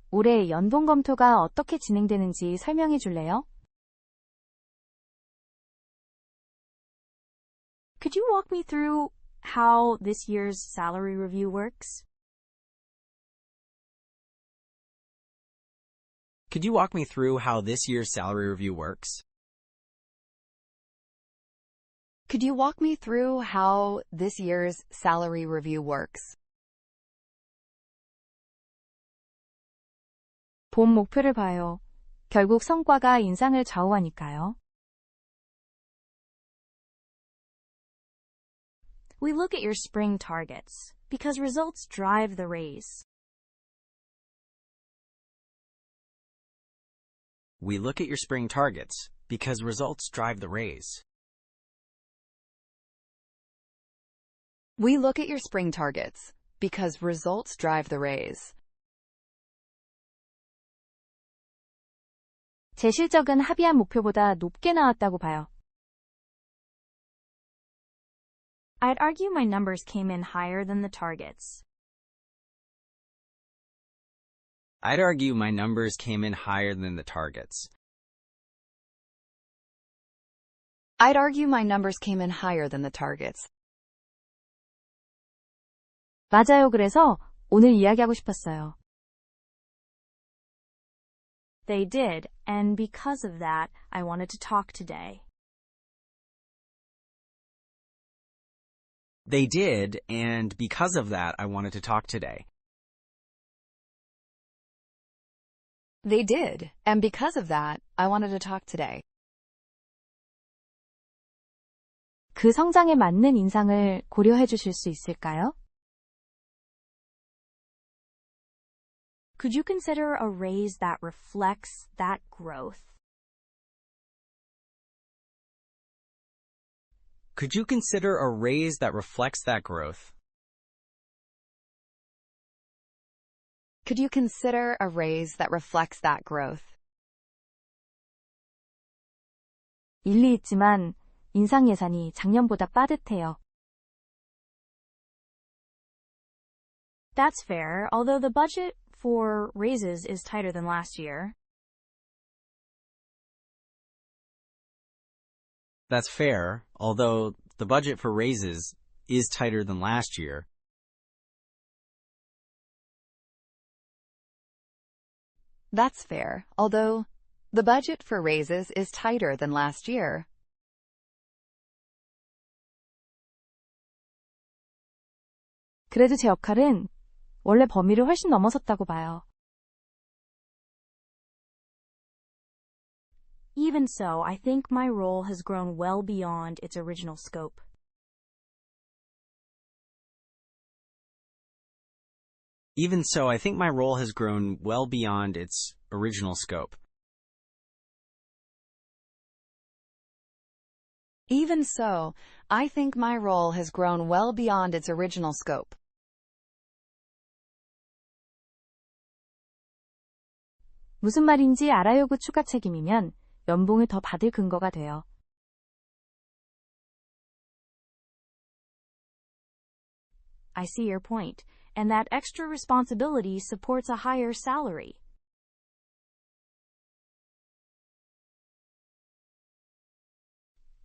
올해 연봉 검토가 어떻게 진행되는지 설명해 줄래요? Could you walk me through how this year's salary review works? Could you walk me through how this year's salary review works? Could you walk me through how this year's salary review works? 본 목표를 봐요. 결국 성과가 인상을 좌우하니까요. We look at your spring targets because results drive the raise. We look at your spring targets because results drive the raise. We look at your spring targets because results drive the raise. 제 실적은 합의한 목표보다 높게 나왔다고 봐요. I'd argue my numbers came in higher than the targets. I'd argue my numbers came in higher than the targets. I'd argue my numbers came in higher than the targets. 맞아요. 그래서 오늘 이야기하고 싶었어요. They did, and because of that, I wanted to talk today. They did, and because of that, I wanted to talk today. They did, and because of that, I wanted to talk today. 그 성장에 맞는 인상을 고려해 주실 수 있을까요? Could you consider a raise that reflects that growth? Could you consider a raise that reflects that growth? Could you consider a raise that reflects that growth? 일리 있지만 인상 예산이 작년보다 빠듯해요. That's fair, although the budget for raises is tighter than last year. That's fair, although the budget for raises is tighter than last year. That's fair, although the budget for raises is tighter than last year. 그래도 제 역할은 원래 범위를 훨씬 넘어섰다고 봐요. Even so, I think my role has grown well beyond its original scope. Even so, I think my role has grown well beyond its original scope. Even so, I think my role has grown well beyond its original scope. 무슨 말인지 알아요구 추가 책임이면 연봉을 더 받을 근거가 돼요. I see your point, and that extra responsibility supports a higher salary.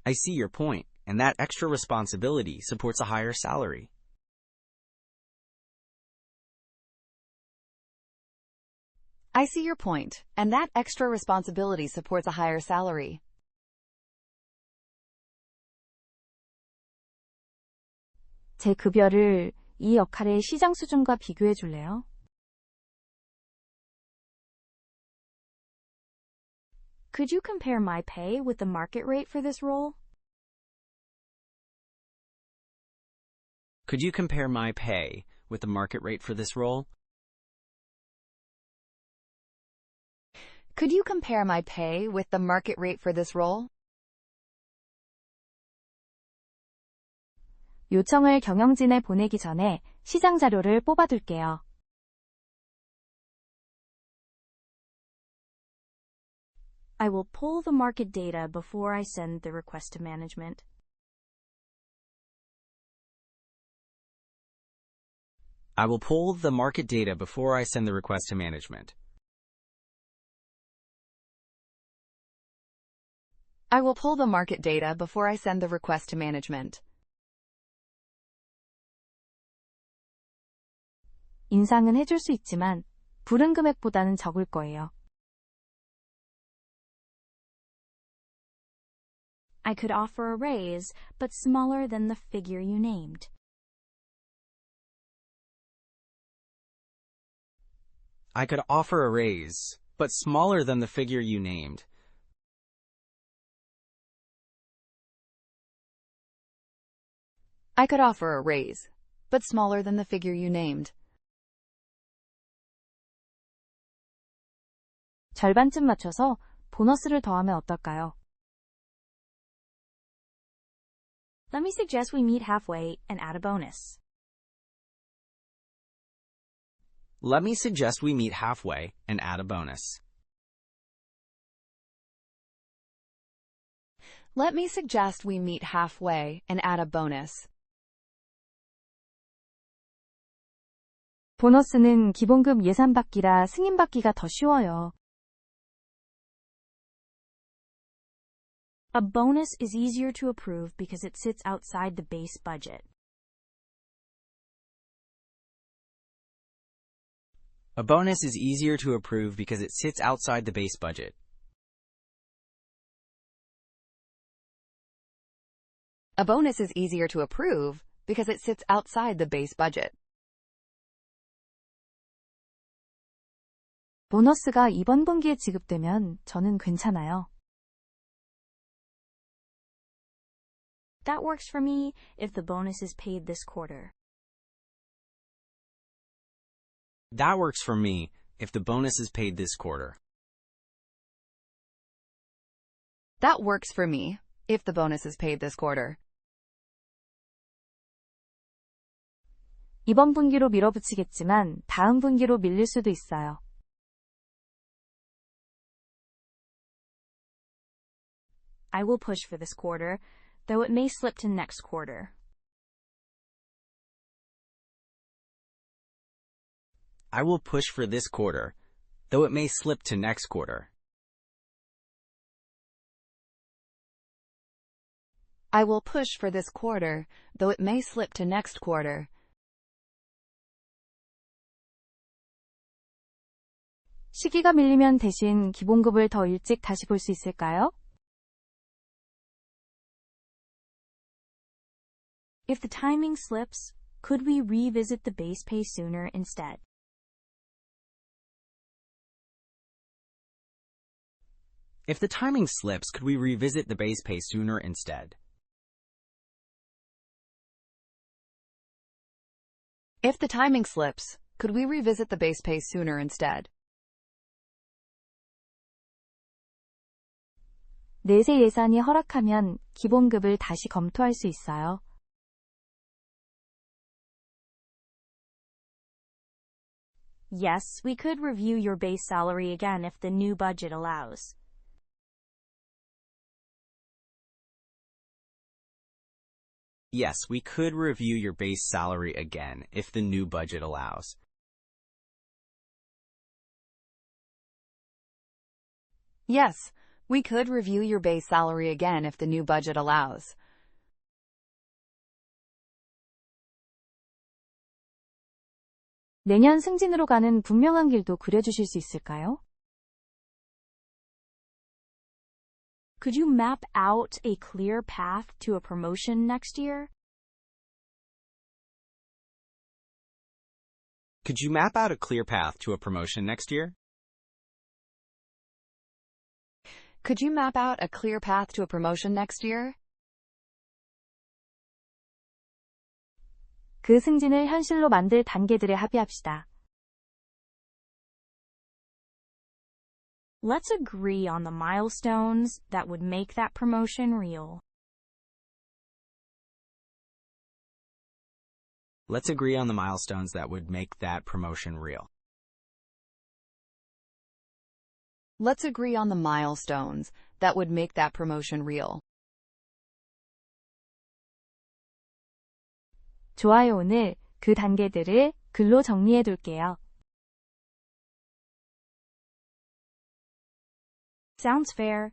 I see your point, and that extra responsibility supports a higher salary. I see your point, and that extra responsibility supports a higher salary. 제 급여를 이 역할의 시장 수준과 비교해 줄래요? Could you compare my pay with the market rate for this role? Could you compare my pay with the market rate for this role? Could you compare my pay with the market rate for this role? 요청을 경영진에 보내기 전에 시장 자료를 뽑아둘게요. I will pull the market data before I send the request to management. I will pull the market data before I send the request to management. I will pull the market data before I send the request to management. 인상은 해줄 수 있지만 부른 금액보다는 적을 거예요. I could offer a raise, but smaller than the figure you named. I could offer a raise, but smaller than the figure you named. I could offer a raise, but smaller than the figure you named. 절반쯤 맞춰서 보너스를 더하면 어떨까요? Let me suggest we meet halfway and add a bonus. Let me suggest we meet halfway and add a bonus. Let me suggest we meet halfway and add a bonus. 보너스는 기본급 예산받기라 승인받기가 더 쉬워요. A bonus is easier to approve because it sits outside the base budget. A bonus is easier to approve because it sits outside the base budget. A bonus is easier to approve because it sits outside the base budget. 보너스가 이번 분기에 지급되면 저는 괜찮아요. That works for me if the bonus is paid this quarter. That works for me if the bonus is paid this quarter. That works for me if the bonus is paid this quarter. 이번 분기로 밀어붙이겠지만 다음 분기로 밀릴 수도 있어요. I will push for this quarter, though it may slip to next quarter. I will push for this quarter, though it may slip to next quarter. I will push for this quarter, though it may slip to next quarter. 시기가 밀리면 대신 기본급을 더 일찍 다시 볼 수 있을까요? If the timing slips, could we revisit the base pay sooner instead? If the timing slips, could we revisit the base pay sooner instead? If the timing slips, could we revisit the base pay sooner instead? 내세 예산이 허락하면 기본급을 다시 검토할 수 있어요. Yes, we could review your base salary again if the new budget allows. Yes, we could review your base salary again if the new budget allows. Yes, we could review your base salary again if the new budget allows. 내년 승진으로 가는 분명한 길도 그려주실 수 있을까요? Could you map out a clear path to a promotion next year? Could you map out a clear path to a promotion next year? Could you map out a clear path to a promotion next year? 그 승진을 현실로 만들 단계들에 합의합시다. Let's agree on the milestones that would make that promotion real. Let's agree on the milestones that would make that promotion real. Let's agree on the milestones that would make that promotion real. 좋아요. 오늘 그 단계들을 글로 정리해 둘게요. Sounds fair,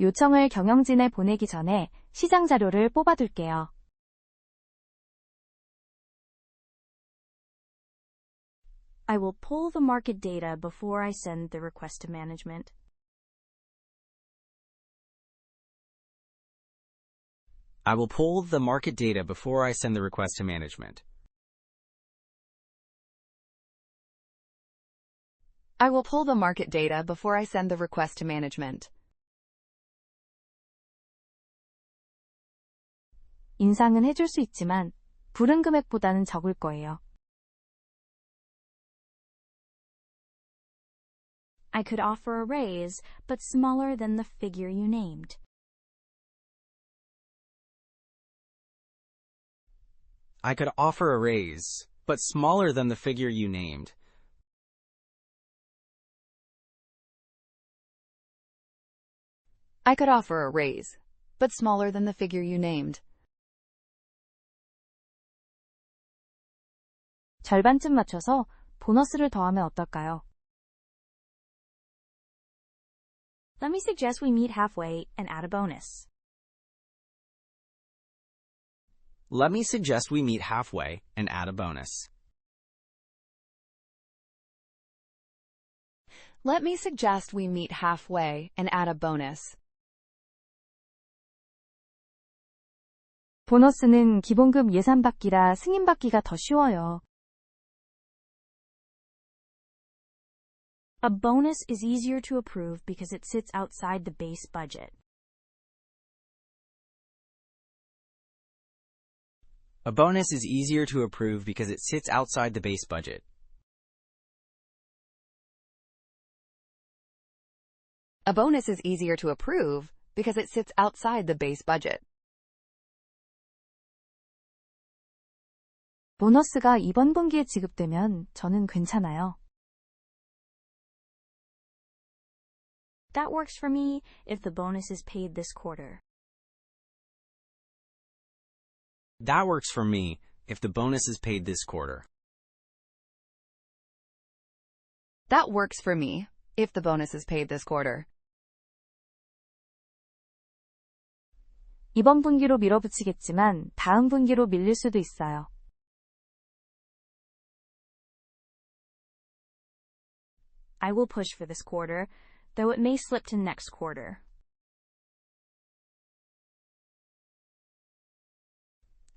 요청을 경영진에 보내기 전에 시장 자료를 뽑아둘게요. I will pull the market data before I send the request to management. I will pull the market data before I send the request to management. I will pull the market data before I send the request to management. 인상은 해줄 수 있지만 부른 금액보다는 적을 거예요. I could offer a raise, but smaller than the figure you named. I could offer a raise, but smaller than the figure you named. I could offer a raise, but smaller than the figure you named. 절반쯤 맞춰서 보너스를 더하면 어떨까요? Let me suggest we meet halfway and add a bonus. Let me suggest we meet halfway and add a bonus. Let me suggest we meet halfway and add a bonus. 보너스는 기본급 예산받기라 승인받기가 더 쉬워요. A bonus is easier to approve because it sits outside the base budget. A bonus is easier to approve because it sits outside the base budget. A bonus is easier to approve because it sits outside the base budget. 보너스가 이번 분기에 지급되면 저는 괜찮아요. That works for me if the bonus is paid this quarter. That works for me if the bonus is paid this quarter. That works for me if the bonus is paid this quarter. 이번 분기로 밀어붙이겠지만 다음 분기로 밀릴 수도 있어요. I will push for this quarter, though it may slip to next quarter.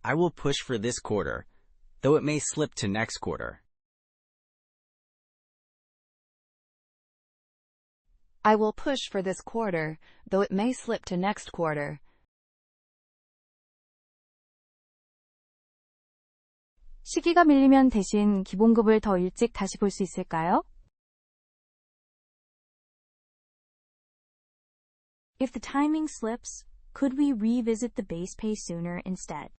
I will push for this quarter, though it may slip to next quarter. I will push for this quarter, though it may slip to next quarter. 시기가 밀리면 대신 기본급을 더 일찍 다시 볼 수 있을까요? If the timing slips, could we revisit the base pay sooner instead?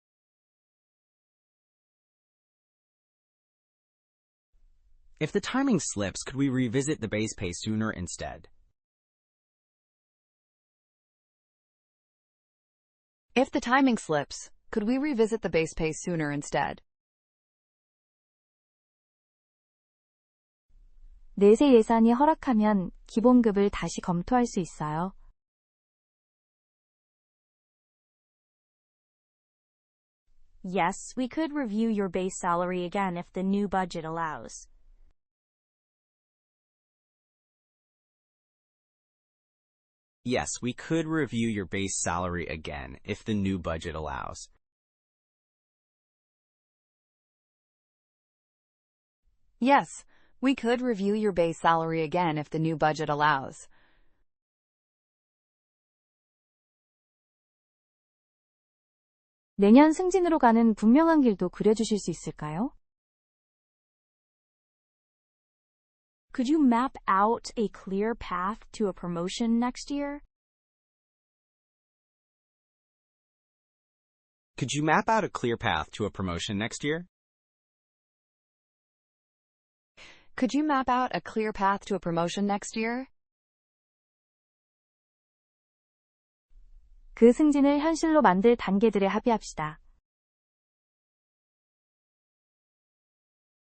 If the timing slips, could we revisit the base pay sooner instead? If the timing slips, could we revisit the base pay sooner instead? 내세 예산이 허락하면 기본급을 다시 검토할 수 있어요. Yes, we could review your base salary again if the new budget allows. Yes, we could review your base salary again if the new budget allows. Yes, we could review your base salary again if the new budget allows. 내년 승진으로 가는 분명한 길도 그려주실 수 있을까요? Could you map out a clear path to a promotion next year? Could you map out a clear path to a promotion next year? Could you map out a clear path to a promotion next year? 그 승진을 현실로 만들 단계들에 합의합시다.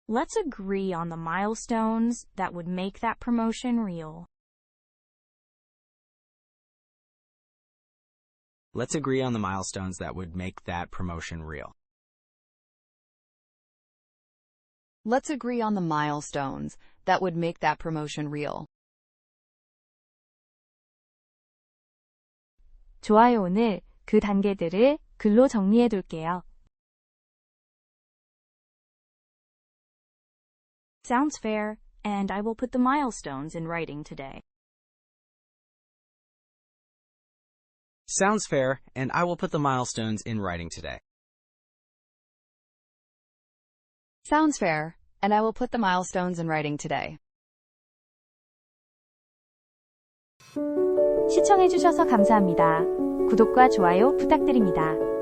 Let's agree on the milestones that would make that promotion real. Let's agree on the milestones that would make that promotion real. Let's agree on the milestones that would make that promotion real. 좋아요. 오늘 그 단계들을 글로 정리해 둘게요. Sounds fair, and I will put the milestones in writing today. Sounds fair, and I will put the milestones in writing today. Sounds fair, and I will put the milestones in writing today. 시청해주셔서 감사합니다. 구독과 좋아요 부탁드립니다.